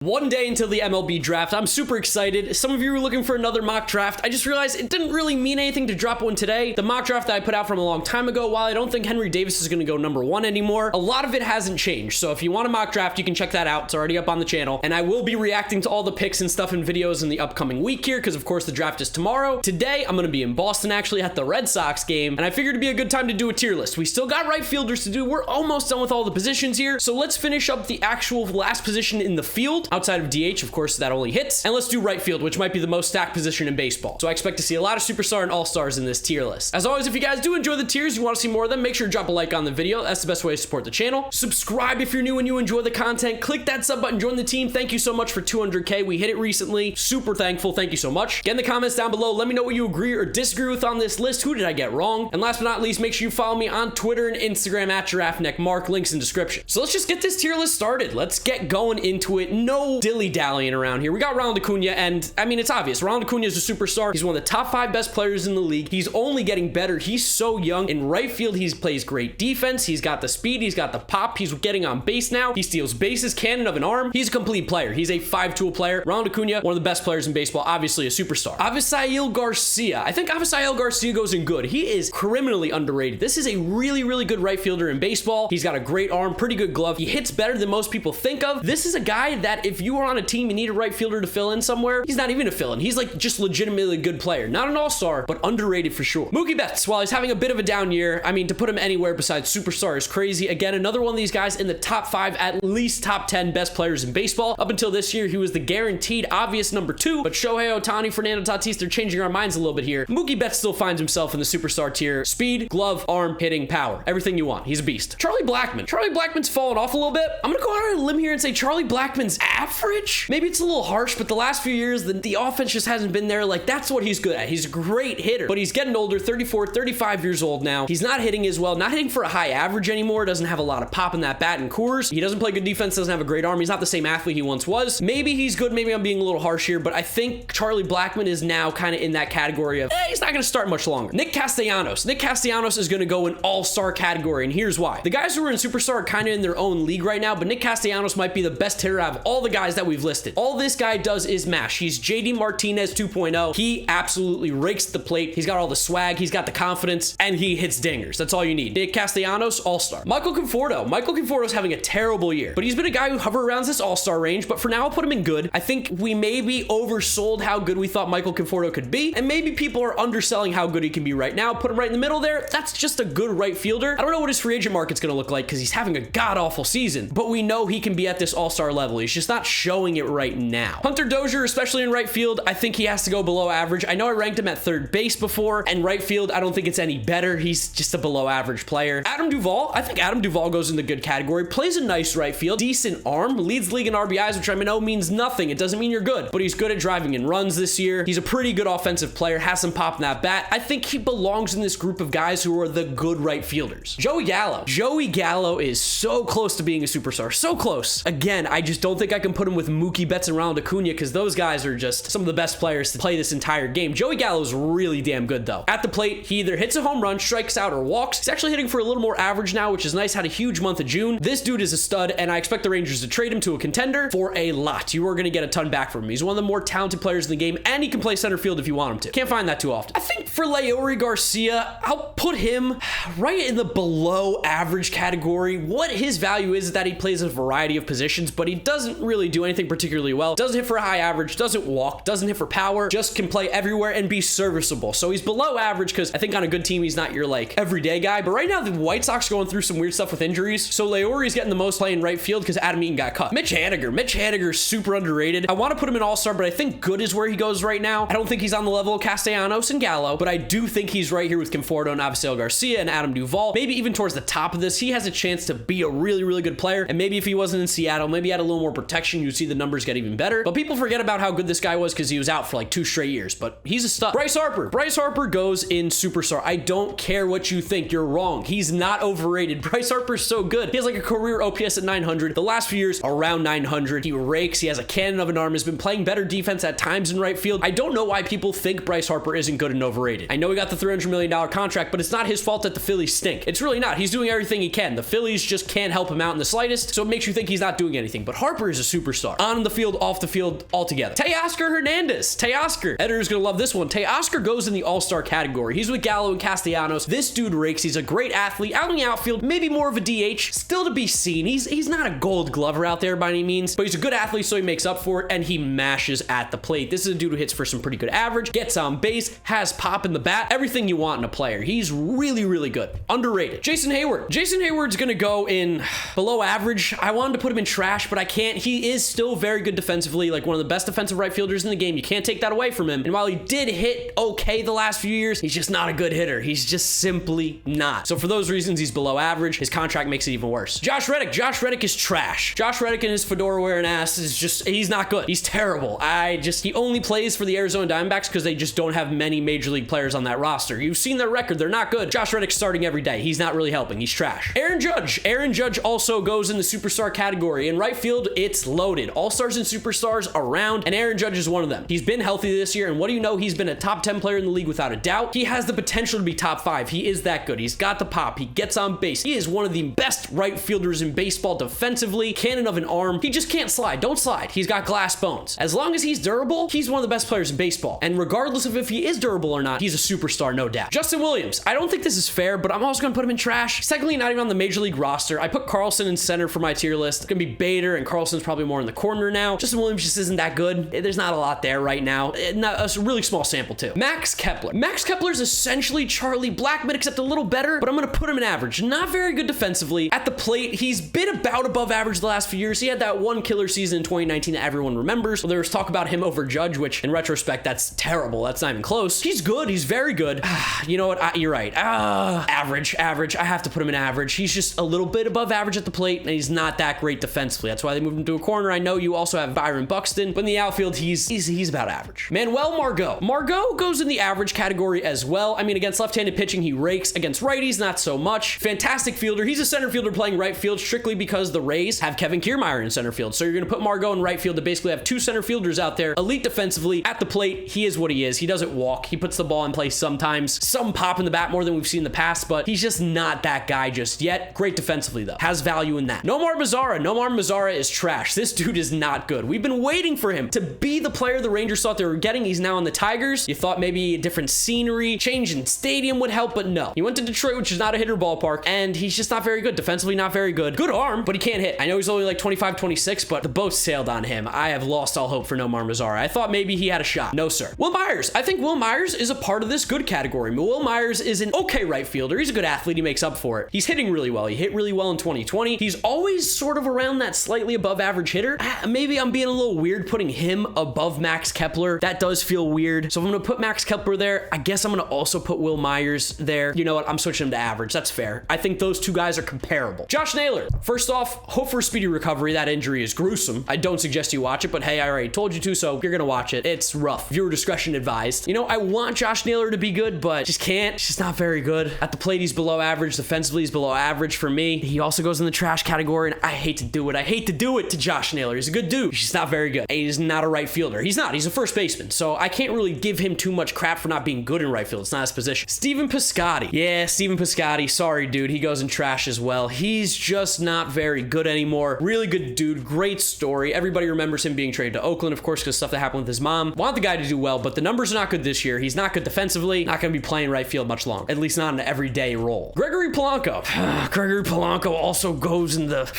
One day until the MLB draft. I'm super excited. Some of you were looking for another mock draft. I just realized it didn't really mean anything to drop one today. The mock draft that I put out from a long time ago, while I don't think Henry Davis is going to go #1 anymore, a lot of it hasn't changed. So if you want a mock draft, you can check that out. It's already up on the channel. And I will be reacting to all the picks and stuff in videos in the upcoming week here, because of course the draft is tomorrow. Today, I'm going to be in Boston actually at the Red Sox game, and I figured it'd be a good time to do a tier list. We still got right fielders to do. We're almost done with all the positions here. So let's finish up the actual last position in the field outside of DH. Of course, that only hits. And let's do right field, which might be the most stacked position in baseball. So I expect to see a lot of superstar and all-stars in this tier list. As always, if you guys do enjoy the tiers, you want to see more of them, make sure to drop a like on the video. That's the best way to support the channel. Subscribe if you're new and you enjoy the content. Click that sub button, join the team. Thank you so much for 200K. We hit it recently. Super thankful. Thank you so much. Get in the comments down below. Let me know what you agree or disagree with on this list. Who did I get wrong? And last but not least, make sure you follow me on Twitter and Instagram at GiraffeNeckMarc. Links in description. So let's just get this tier list started. Let's get going into it. No dilly-dallying around here. We got Ronda Cuny, and I mean, it's obvious. Ronda Cuny is a superstar. He's one of the top 5 best players in the league. He's only getting better. He's so young. In right field, he plays great defense. He's got the speed. He's got the pop. He's getting on base now. He steals bases, cannon of an arm. He's a complete player. He's a 5-tool player. Ronda Cuny, one of the best players in baseball, obviously a superstar. Avisail Garcia. I think Avisail Garcia goes in good. He is criminally underrated. This is a really, really good right fielder in baseball. He's got a great arm, pretty good glove. He hits better than most people think of. This is a guy that if you are on a team, you need a right fielder to fill in somewhere. He's not even a fill-in. He's like just legitimately a good player. Not an all-star, but underrated for sure. Mookie Betts, while he's having a bit of a down year, I mean, to put him anywhere besides superstar is crazy. Again, another one of these guys in the top 5, at least top 10 best players in baseball. Up until this year, he was the guaranteed obvious #2, but Shohei Ohtani, Fernando Tatis, they're changing our minds a little bit here. Mookie Betts still finds himself in the superstar tier. Speed, glove, arm, hitting, power. Everything you want. He's a beast. Charlie Blackman. Charlie Blackman's fallen off a little bit. I'm gonna go out on a limb here and say Charlie Blackman's average. Maybe it's a little harsh, but the last few years, the offense just hasn't been there. Like, that's what he's good at. He's a great hitter, but he's getting older, 34, 35 years old now. He's not hitting as well, not hitting for a high average anymore. Doesn't have a lot of pop in that bat and Coors. He doesn't play good defense, doesn't have a great arm. He's not the same athlete he once was. Maybe he's good. Maybe I'm being a little harsh here, but I think Charlie Blackman is now kind of in that category of, he's not going to start much longer. Nick Castellanos. Nick Castellanos is going to go in all-star category, and here's why. The guys who are in superstar are kind of in their own league right now, but Nick Castellanos might be the best hitter out of all the guys that we've listed. All this guy does is mash. He's JD Martinez 2.0. He absolutely rakes the plate. He's got all the swag. He's got the confidence, and he hits dingers. That's all you need. Nick Castellanos, all-star. Michael Conforto. Michael Conforto's having a terrible year, but he's been a guy who hover around this all-star range, but for now, I'll put him in good. I think we maybe oversold how good we thought Michael Conforto could be, and maybe people are underselling how good he can be right now. Put him right in the middle there. That's just a good right fielder. I don't know what his free agent market's going to look like because he's having a god-awful season, but we know he can be at this all-star level. He's just not showing it right now. Hunter Dozier, especially in right field, I think he has to go below average. I know I ranked him at third base before, and right field, I don't think it's any better. He's just a below average player. Adam Duvall, I think Adam Duvall goes in the good category. Plays a nice right field, decent arm, leads the league in RBIs, which I know means nothing. It doesn't mean you're good, but he's good at driving in runs this year. He's a pretty good offensive player, has some pop in that bat. I think he belongs in this group of guys who are the good right fielders. Joey Gallo. Joey Gallo is so close to being a superstar. So close. Again, I just don't think I can put him with Mookie Betts and Ronda Cuny because those guys are just some of the best players to play this entire game. Joey Gallo is really damn good though. At the plate, he either hits a home run, strikes out, or walks. He's actually hitting for a little more average now, which is nice. Had a huge month of June. This dude is a stud, and I expect the Rangers to trade him to a contender for a lot. You are going to get a ton back from him. He's one of the more talented players in the game, and he can play center field if you want him to. Can't find that too often. I think for Leury Garcia, I'll put him right in the below average category. What his value is that he plays a variety of positions, but he doesn't really do anything particularly well. Doesn't hit for a high average, doesn't walk, doesn't hit for power, just can play everywhere and be serviceable. So he's below average because I think on a good team, he's not your like everyday guy. But right now, the White Sox going through some weird stuff with injuries. So Leury's getting the most play in right field because Adam Eaton got cut. Mitch Haniger. Mitch Haniger is super underrated. I want to put him in all-star, but I think good is where he goes right now. I don't think he's on the level of Castellanos and Gallo, but I do think he's right here with Conforto and Avisail Garcia and Adam Duvall. Maybe even towards the top of this, he has a chance to be a really, really good player. And maybe if he wasn't in Seattle, maybe he had a little more protection, you'd see the numbers get even better. But people forget about how good this guy was because he was out for like 2 straight years, but he's a stud. Bryce Harper. Bryce Harper goes in superstar. I don't care what you think. You're wrong. He's not overrated. Bryce Harper's so good. He has like a career OPS at 900. The last few years, around 900. He rakes. He has a cannon of an arm. Has been playing better defense at times in right field. I don't know why people think Bryce Harper isn't good and overrated. I know he got the $300 million contract, but it's not his fault that the Phillies stink. It's really not. He's doing everything he can. The Phillies just can't help him out in the slightest, so it makes you think he's not doing anything. But Harper is a superstar. On the field, off the field, altogether. Teoscar Hernandez. Teoscar. Editor's gonna love this one. Teoscar goes in the all-star category. He's with Gallo and Castellanos. This dude rakes. He's a great athlete. Out in the outfield, maybe more of a DH. Still to be seen. He's not a gold glover out there by any means, but he's a good athlete, so he makes up for it, and he mashes at the plate. This is a dude who hits for some pretty good average, gets on base, has pop in the bat, everything you want in a player. He's really, really good. Underrated. Jason Hayward. Jason Hayward's gonna go in below average. I wanted to put him in trash, but I can't. He is still very good defensively, like one of the best defensive right fielders in the game. You can't take that away from him. And while he did hit okay the last few years, he's just not a good hitter. He's just simply not. So for those reasons, he's below average. His contract makes it even worse. Josh Reddick. Josh Reddick is trash. Josh Reddick and his fedora wearing ass is just, he's not good. He's terrible. He only plays for the Arizona Diamondbacks because they just don't have many major league players on that roster. You've seen their record. They're not good. Josh Reddick's starting every day. He's not really helping. He's trash. Aaron Judge. Aaron Judge also goes in the superstar category. In right field, it's loaded. All-stars and superstars around, and Aaron Judge is one of them. He's been healthy this year, and what do you know? He's been a top 10 player in the league without a doubt. He has the potential to be top 5. He is that good. He's got the pop. He gets on base. He is one of the best right fielders in baseball defensively. Cannon of an arm. He just can't slide. Don't slide. He's got glass bones. As long as he's durable, he's one of the best players in baseball. And regardless of if he is durable or not, he's a superstar, no doubt. Justin Williams. I don't think this is fair, but I'm also going to put him in trash. Secondly, not even on the major league roster. I put Carlson in center for my tier list. It's going to be Bader, and Carlson's probably more in the corner now. Justin Williams just isn't that good. There's not a lot there right now. Not a really small sample too. Max Kepler. Max Kepler is essentially Charlie Blackman, except a little better, but I'm going to put him in average. Not very good defensively. At the plate, he's been about above average the last few years. He had that one killer season in 2019 that everyone remembers. Well, there was talk about him over Judge, which in retrospect, that's terrible. That's not even close. He's good. He's very good. You know what? You're right. Average. I have to put him in average. He's just a little bit above average at the plate, and he's not that great defensively. That's why they moved him to a corner. I know you also have Byron Buxton, but in the outfield, he's about average. Manuel Margot. Margot goes in the average category as well. I mean, against left-handed pitching, he rakes. Against righties, not so much. Fantastic fielder. He's a center fielder playing right field strictly because the Rays have Kevin Kiermaier in center field. So you're going to put Margot in right field to basically have two center fielders out there. Elite defensively. At the plate, he is what he is. He doesn't walk. He puts the ball in play sometimes. Some pop in the bat more than we've seen in the past, but he's just not that guy just yet. Great defensively, though. Has value in that. Nomar Mazara. Nomar Mazara is trash. This dude is not good. We've been waiting for him to be the player the Rangers thought they were getting. He's now on the Tigers. You thought maybe a different scenery, change in stadium would help, but no. He went to Detroit, which is not a hitter ballpark, and he's just not very good. Defensively, not very good. Good arm, but he can't hit. I know he's only like 25, 26, but the boat sailed on him. I have lost all hope for Nomar Mazara. I thought maybe he had a shot. No, sir. Will Myers. I think Will Myers is a part of this good category. Will Myers is an okay right fielder. He's a good athlete. He makes up for it. He's hitting really well. He hit really well in 2020. He's always sort of around that slightly above average hitter. Maybe I'm being a little weird putting him above Max Kepler. That does feel weird. So if I'm going to put Max Kepler there, I guess I'm going to also put Will Myers there. You know what? I'm switching him to average. That's fair. I think those two guys are comparable. Josh Naylor. First off, hope for a speedy recovery. That injury is gruesome. I don't suggest you watch it, but hey, I already told you to, so you're going to watch it. It's rough. Viewer discretion advised. You know, I want Josh Naylor to be good, but just can't. He's just not very good. At the plate, he's below average. Defensively, he's below average for me. He also goes in the trash category, and I hate to do it. I hate to do it to Josh Naylor. He's a good dude. He's just not very good. He's not a right fielder. He's not. He's a first baseman, so I can't really give him too much crap for not being good in right field. It's not his position. Stephen Piscotti. Yeah, Stephen Piscotti. Sorry, dude. He goes in trash as well. He's just not very good anymore. Really good dude. Great story. Everybody remembers him being traded to Oakland, of course, because stuff that happened with his mom. Want the guy to do well, but the numbers are not good this year. He's not good defensively. Not going to be playing right field much longer. At least not in an everyday role. Gregory Polanco. Gregory Polanco also goes in the...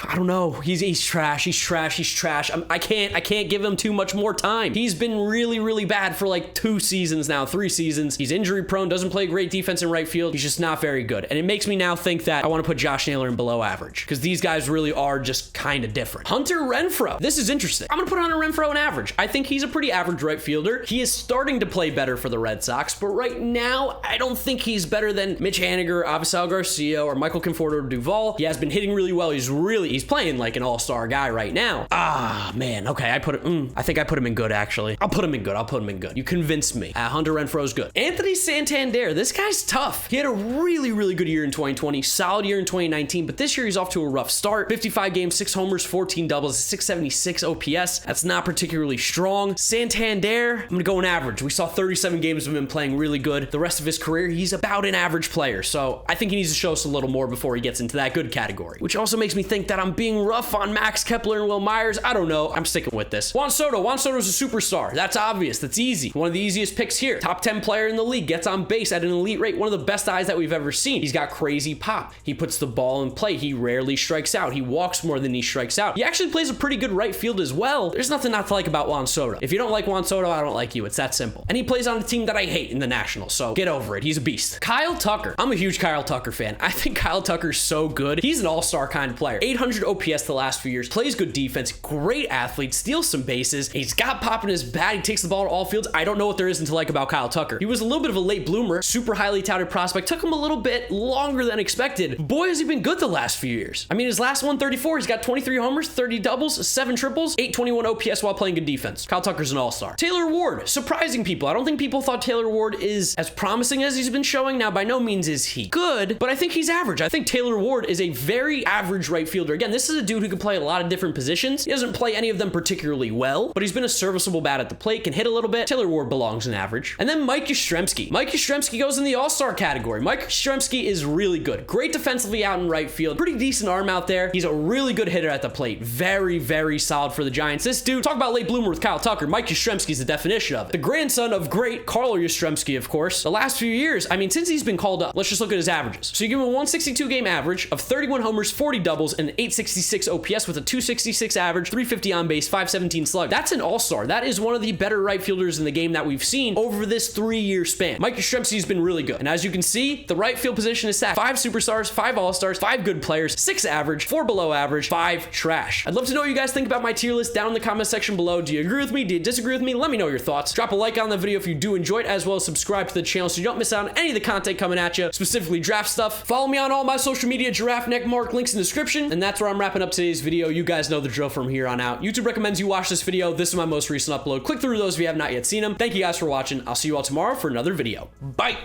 I don't know. He's trash. He's trash. I can't give him too much more time. He's been really, really bad for like 2 seasons now, 3 seasons. He's injury prone, doesn't play great defense in right field. He's just not very good. And it makes me now think that I want to put Josh Naylor in below average because these guys really are just kind of different. Hunter Renfrew. This is interesting. I'm going to put Hunter Renfrew in average. I think he's a pretty average right fielder. He is starting to play better for the Red Sox, but right now, I don't think he's better than Mitch Haniger, Avisal Garcia, or Michael Conforto or Duvall. He has been hitting really well. He's playing like an all-star guy right now. Man. Okay, I think I put him in good, actually. I'll put him in good. You convinced me. Hunter Renfro's good. Anthony Santander. This guy's tough. He had a really, really good year in 2020, solid year in 2019, but this year he's off to a rough start. 55 games, 6 homers, 14 doubles, 676 OPS. That's not particularly strong. Santander, I'm gonna go in average. We saw 37 games of him playing really good. The rest of his career, he's about an average player, so I think he needs to show us a little more before he gets into that good category, which also makes me think that I'm being rough on Max Kepler and Will Myers. I don't know. I'm sticking with this. Juan Soto. Juan Soto's a superstar. That's obvious. That's easy. One of the easiest picks here. Top 10 player in the league. Gets on base at an elite rate. One of the best eyes that we've ever seen. He's got crazy pop. He puts the ball in play. He rarely strikes out. He walks more than he strikes out. He actually plays a pretty good right field as well. There's nothing not to like about Juan Soto. If you don't like Juan Soto, I don't like you. It's that simple. And he plays on a team that I hate in the Nationals, so get over it. He's a beast. Kyle Tucker. I'm a huge Kyle Tucker fan. I think Kyle Tucker's so good. He's an all-star kind of player. 800 OPS the last few years. Plays good defense. Great athlete. Steals some bases. He's got pop in his bat. He takes the ball to all fields. I don't know what there isn't to like about Kyle Tucker. He was a little bit of a late bloomer. Super highly touted prospect. Took him a little bit longer than expected. Boy, has he been good the last few years. I mean, his last 134, he's got 23 homers, 30 doubles, 7 triples, 821 OPS while playing good defense. Kyle Tucker's an all-star. Taylor Ward. Surprising people. I don't think people thought Taylor Ward is as promising as he's been showing. Now, by no means is he good, but I think he's average. I think Taylor Ward is a very average right fielder. Again, this is a dude who can play a lot of different positions. He doesn't play any of them particularly well, but he's been a serviceable bat at the plate, can hit a little bit. Taylor Ward belongs in average. And then Mike Yastrzemski. Mike Yastrzemski goes in the all-star category. Mike Yastrzemski is really good. Great defensively out in right field. Pretty decent arm out there. He's a really good hitter at the plate. Very, very solid for the Giants. This dude, talk about late bloomer with Kyle Tucker. Mike Yastrzemski's the definition of it. The grandson of great Carl Yastrzemski, of course. The last few years, I mean, since he's been called up, let's just look at his averages. So you give him a 162 game average of 31 homers, 40 doubles, and 866 OPS with a 266 average, 350 on base, 517 slug. That's an all-star. That is one of the better right fielders in the game that we've seen over this 3-year span. Mike Yastrzemski's been really good. And as you can see, the right field position is stacked. 5 superstars, 5 all-stars, 5 good players, 6 average, 4 below average, 5 trash. I'd love to know what you guys think about my tier list down in the comment section below. Do you agree with me? Do you disagree with me? Let me know your thoughts. Drop a like on the video if you do enjoy it, as well as subscribe to the channel so you don't miss out on any of the content coming at you, specifically draft stuff. Follow me on all my social media, GiraffeNeckMarc, links in the description. And that's where I'm wrapping up today's video. You guys know the drill from here on out. YouTube recommends you watch this video. This is my most recent upload. Click through those if you have not yet seen them. Thank you guys for watching. I'll see you all tomorrow for another video. Bye!